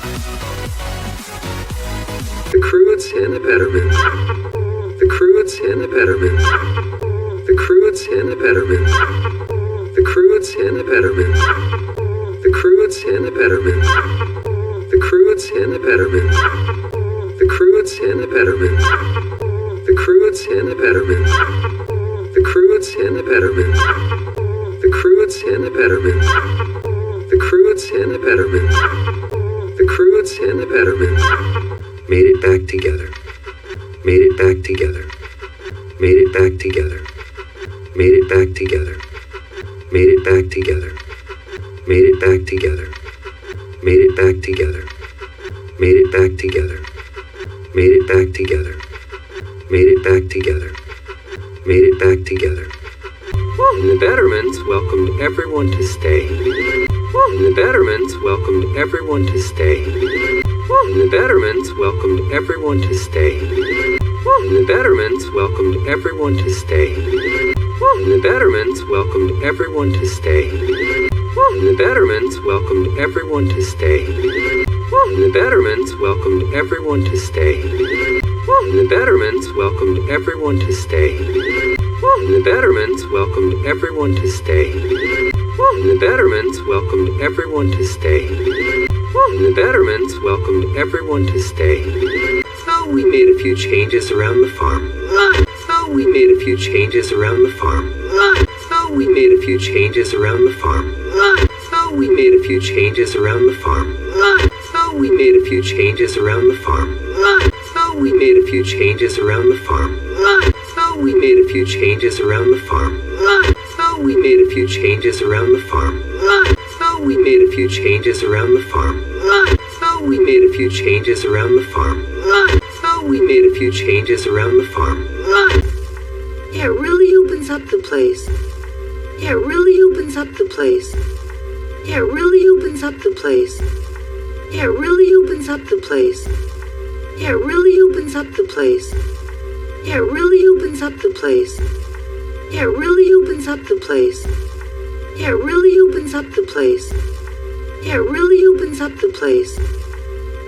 The croods and the betterment. The croods and the betterment. The croods and the betterment. The croods and the betterment. The croods and the betterment. The croods and the betterment. The croods and the betterment. The croods and the betterment. The croods and the betterment. The croods and the betterment. The croods and the betterment. The croods and the betterment. Made it back together. Made it back together. Made it back together. Made it back together. Made it back together. Made it back together. Made it back together. Made it back together. Made it back together. Made it back together. Made it back together. And the betterments welcomed everyone to stay. And the betterments welcomed everyone to stay. And the betterments welcomed everyone to stay. And the betterments welcomed everyone to stay. And the betterments welcomed everyone to stay. And the betterments welcomed everyone to stay. And the betterments welcomed everyone to stay. And the betterments welcomed everyone to stay. And the betterments welcomed everyone to stay. And the betterments welcomed everyone to stay. And the betterments welcomed everyone to stay. So we made a few changes around the farm. So we made a few changes around the farm. So we made a few changes around the farm. So we made a few changes around the farm. So we made a few changes around the farm. So we made a few changes around the farm. So we made a few changes around the farm. So we made a few changes around the farm. So we made a few changes around the farm. So we made a few changes around the farm. So we made a few changes around the farm. Yeah, it really opens up the place. Yeah, it really opens up the place. Yeah, it really opens up the place. Yeah, it really opens up the place. Yeah, it really opens up the place. Yeah, it really opens up the place. Yeah, it really opens up the place. Yeah, it really opens up the place. Yeah, it really opens up the place.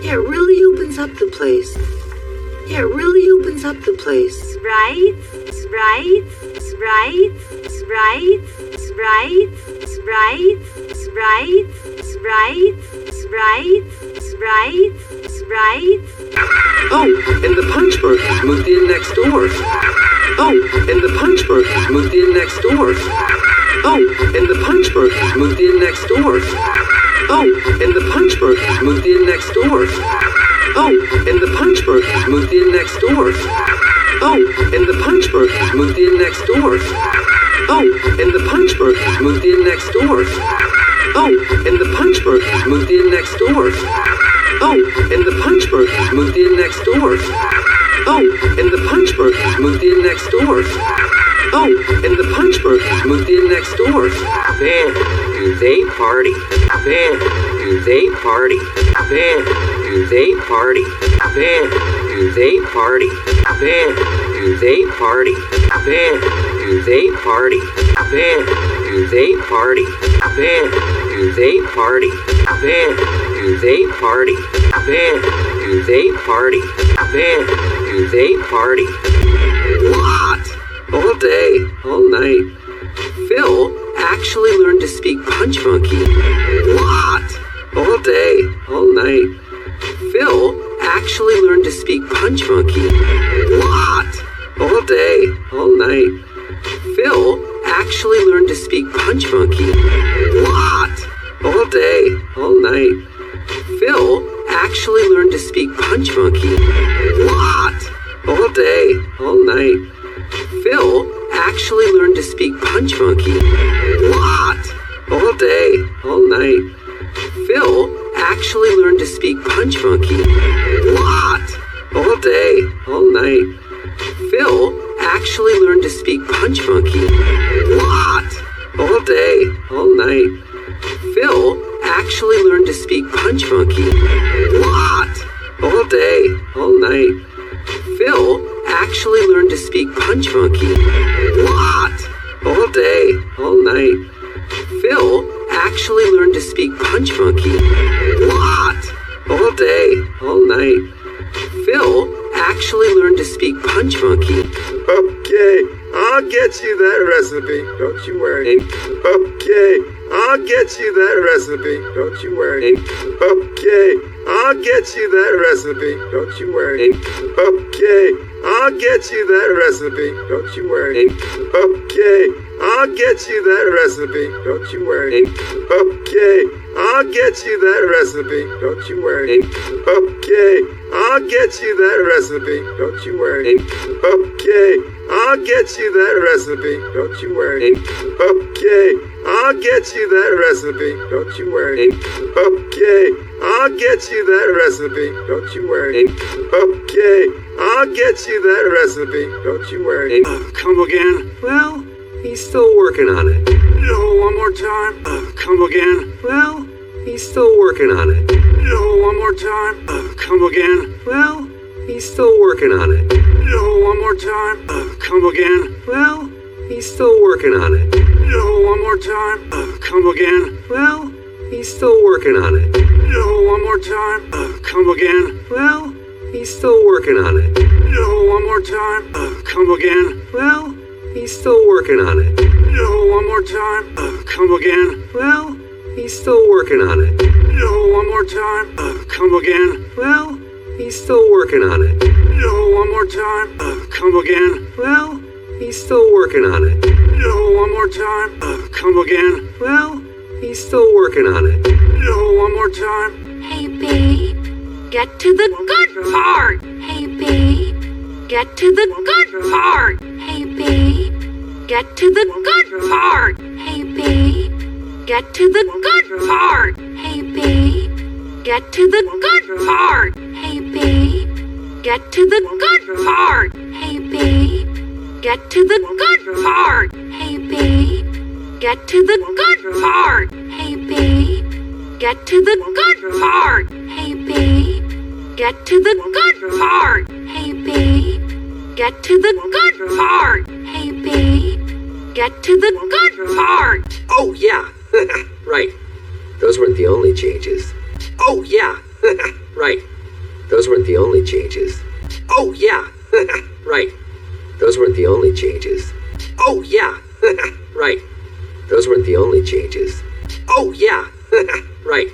Yeah, it really opens up the place. Yeah, it really opens up the place. Right, right, right, right, right, right, right, right, right, right, right. Oh, and the punch monkeys moved in next door. Oh, and the punch monkeys moved in next door. Oh, and the punch monkeys moved in next door. Oh, and the punch monkeys moved in next door. Oh, and the punch monkeys moved in next door. Oh, and the punch monkeys moved in next door. Oh, and the punch monkeys moved in next door. Oh, and the punch monkeys moved in next door. Oh, and the punch monkeys moved in next door. Oh, and the punch monkeys moved in next door. Oh, and the punch monkeys moved in next door. Man, do they party? Man, do they party? Man, do they party? Man, do they party? Man, do they party? Man, do they party? Man, do they party? Man, do they party? Man, do they party? Man, do they party? Man, do they party? What? All day, all night. Phil actually learned to speak punch monkey. What? All day, all night. Phil actually learned to speak punch monkey. What? All day, all night. Phil actually learned to speak punch monkey. What? All day, all night. Phil actually learned to speak punch monkey. What? All day, all night. Phil actually learned to speak punch monkey. What? All day, all night. Phil actually learned to speak punch monkey. What? All day, all night. Phil actually learned to speak punch monkey. What? All day, all night. Phil actually learned to speak punch monkey. What? All day, all night. Phil actually learned to speak punch monkey. What? All day, all night. Phil actually learned to speak punch monkey. What? all day, all night. Phil actually learned to speak Punch Monkey. Okay, I'll get you that recipe. Don't you worry. Okay, I'll get you that recipe. Don't you worry. Okay, I'll get you that recipe. Don't you worry. Okay, I'll get you that recipe. Don't you worry. Okay, I'll get you that recipe. Don't you worry. Okay, I'll get you that recipe. Don't you worry. Okay, I'll get you that recipe. Don't you worry. Okay, I'll get you that recipe. Don't you worry. Okay, I'll get you that recipe. Don't you worry. Okay, I'll get you that recipe. Don't you worry. Okay, I'll get you that recipe. Don't you worry. Come again? Well, he's still working on it. No, one more time. Come again? Well, he's still working on it. No, one more time. Come again? Well, he's still working on it. No, one more time. Come again? Well, he's still working on it. No, one more time. Come again? Well, he's still working on it. No, one more time. Come again? Well, he's still working on it. No, one more time. Come again? Well, he's still working on it. No, one more time. Come again? Well, he's still working on it. No, one more time. Come again? Well, he's still working on it. No, one more time. Come again? Well, he's still working on it. No, one more time. Come again? Well, he's still working on it. No, one more time. Hey babe, get to the good part. Hey babe, get to the good part. Hey babe, get to the good part. Hey babe, get to the good part. Hey babe, get to the good part. Hey babe, get to the good part. Hey babe, get to the good part. Hey babe, get to the good part. Hey babe, get to the good part. Hey babe, get to the good part. Hey babe, get to the good part. Hey babe, get to the good part. Oh, yeah. Right. Those weren't the only changes. Oh, yeah. Right. Those weren't the only changes. Oh, yeah. Right. Those weren't the only changes. Oh, yeah. Right. Those weren't the only changes. Oh, yeah. Right.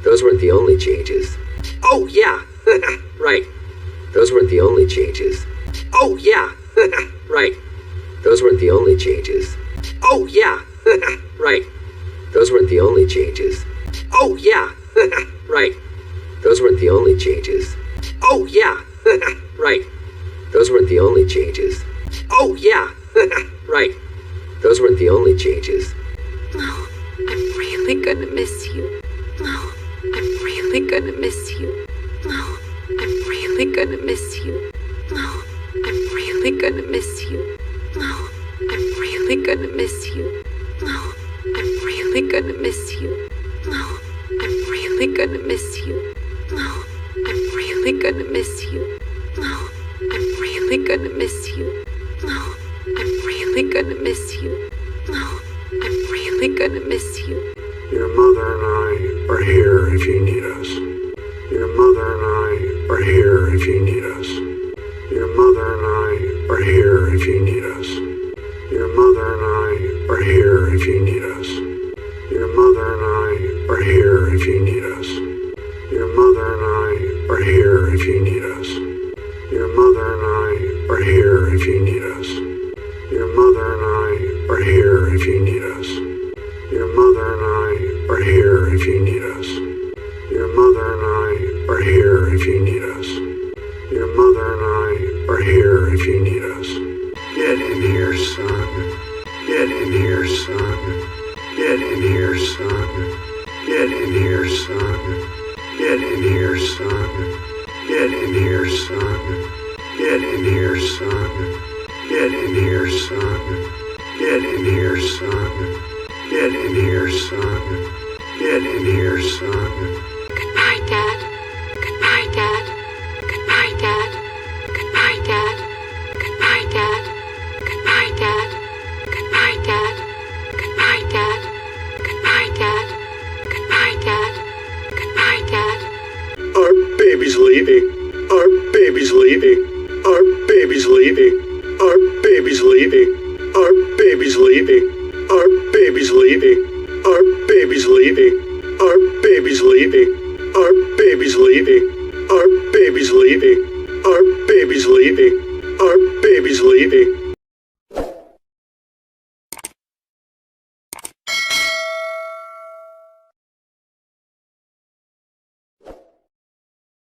Those weren't the only changes. Oh, yeah. Right. Those weren't the only changes. Oh, yeah. Right. Those weren't the only changes. Oh, yeah. Right. Those weren't the only changes. Oh, yeah. Right. Those weren't the only changes. Oh, yeah. Right. Those weren't the only changes. Oh, yeah. Right. Those weren't the only changes. Oh, I'm really gonna miss you. Oh, I'm really gonna miss you. Oh, I'm really gonna miss you. Oh, I'm really gonna miss you. Oh, I'm really gonna miss you. Oh, I'm really gonna miss you. Oh, I'm really gonna miss you. Oh, I'm really gonna miss you. Oh, I'm really gonna miss you. Oh, I'm really gonna miss you. Oh, I'm really gonna miss you. Your mother and I are here if you need us. Your mother and I are here if you need us. Your mother and I are here if you need us. Your mother and I are here if you need us. Your mother and I are here if you need us. Your mother and I are here if you need us. Your mother and I are here if you need us. Your mother and I are here if you need us. Your mother and I are here if you need us. Your mother and I are here if you need us. Your mother and I are here if you need us. Get in here, son. Get in here, son. Get in here, son. Get in here, son. Get in here, son. Get in here, son. Get in here, son. Get in here, son. Get in here, son. Get in here, son. Get in here, son. Goodbye, Dad. Goodbye, Dad. Goodbye, Dad. Goodbye, Dad. Goodbye, Dad. Goodbye, Dad. Goodbye, Dad. Goodbye, Dad. Goodbye, Dad. Goodbye, Dad. Goodbye, Dad. leaving. Our baby's leaving. Our baby's leaving. Our baby's leaving. Our baby's leaving. Our baby's leaving. Our baby's leaving. Our baby's leaving. Our baby's leaving. Our baby's leaving. Our baby's leaving.